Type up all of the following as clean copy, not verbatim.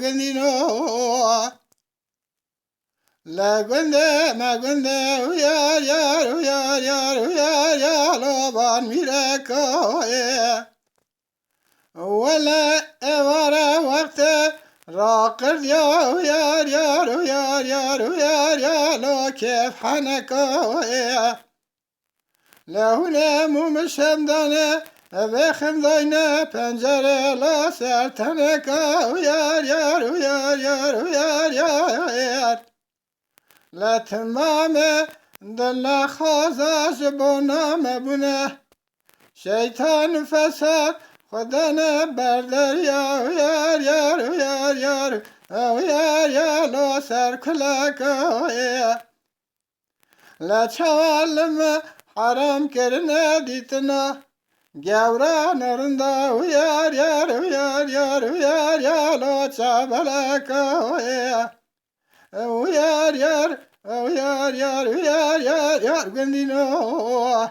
گندینو لا گنده ما گنده ویار یار ویار یار ویار یار لبان میرکوه ولا اواره وقت راقد يا ويار يار ويار يار ويار يا لو كيف حنكوه لهنا مو مشمدانه بخم داينه پنجره لا سرتنكا ويار يار ويار يار ويار يار لا تمام دل خازاش بنا مبونه شيطان فساد خدانا بردر يا ويار يار ويار يار ويار يا لو سر كلك لا تعلم حرام كرنا ديتنا جاورا نرندا ويار يار ويار يار ويار يا لو تعبلك ويار يار ويار يار ويار يار يار قندينو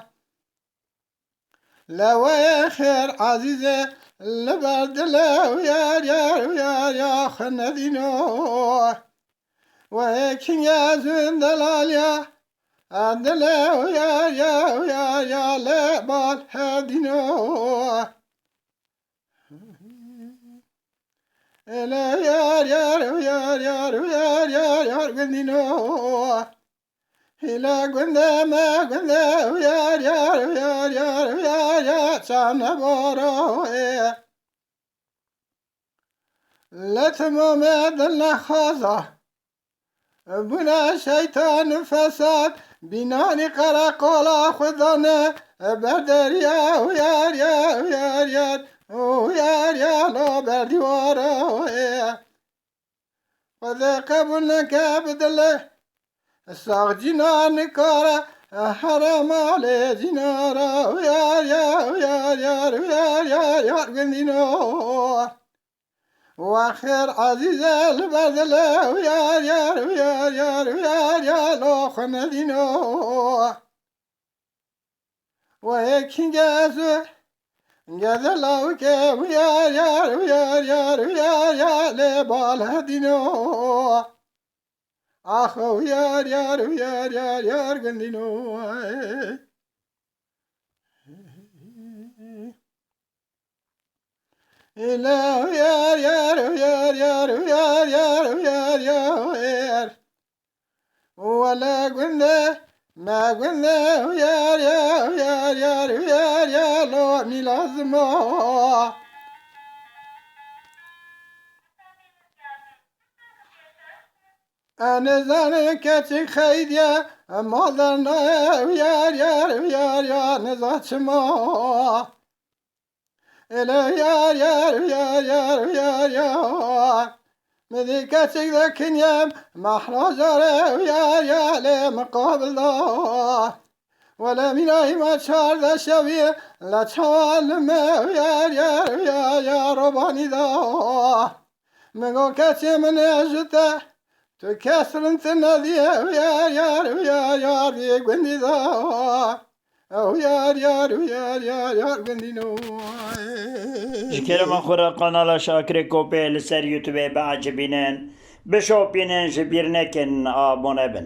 لا خير عزيزة لبرد لا ويار يار ويار يا خندينو ويكين يا زين دلاليا عدلا ويار يا ويار يا لبال هدينو لا يار يار ويار يار ويار يار يار قندينو لا قنده ما قنده ويار يار ويار يار ويار يار سانا بورو لا تمام دلنا خازا بنا شيطان فساد بناني قرقولا خذنا بدر يا ويار يا ويار يار ويار يا لو بردي ورو وذا قبلك بدله الساق جنان كارا حرام على جنارا ويار يا ويار يار ويار يار يار قندينو واخر عزيز البدل ويار يار ويار يار ويار يار لو خندينو ويكين جازو جازلو كي ويار يار ويار يار ويار يار لبال هدينو آخو یار یار یار یار یار گندینو إلا یار یار یار یار یار یار یار یار ولا گنده ما گنده یار یار یار یار یار یار لو میلازمو أنا زاني كاتي خيديا مالنا ويار يار ويار يار نزات شما إلا يار يار ويار يار ويار يار مدي كاتي ذاكن يام محراجة ويار يار لمقابل الله ولا من ما شار ذا شوية لا تعلم ويار يار ويار يار رباني ذا مقو كاتي من أجته تو كسر انت نادي ويار يار ويار يار دي قندي ذا ويار يار ويار يار يار قندي نو جكرم أخرى قناة شاكر كوبي لسر يوتيوب بعجبينين بشوبينين جبيرنكن آبونه بن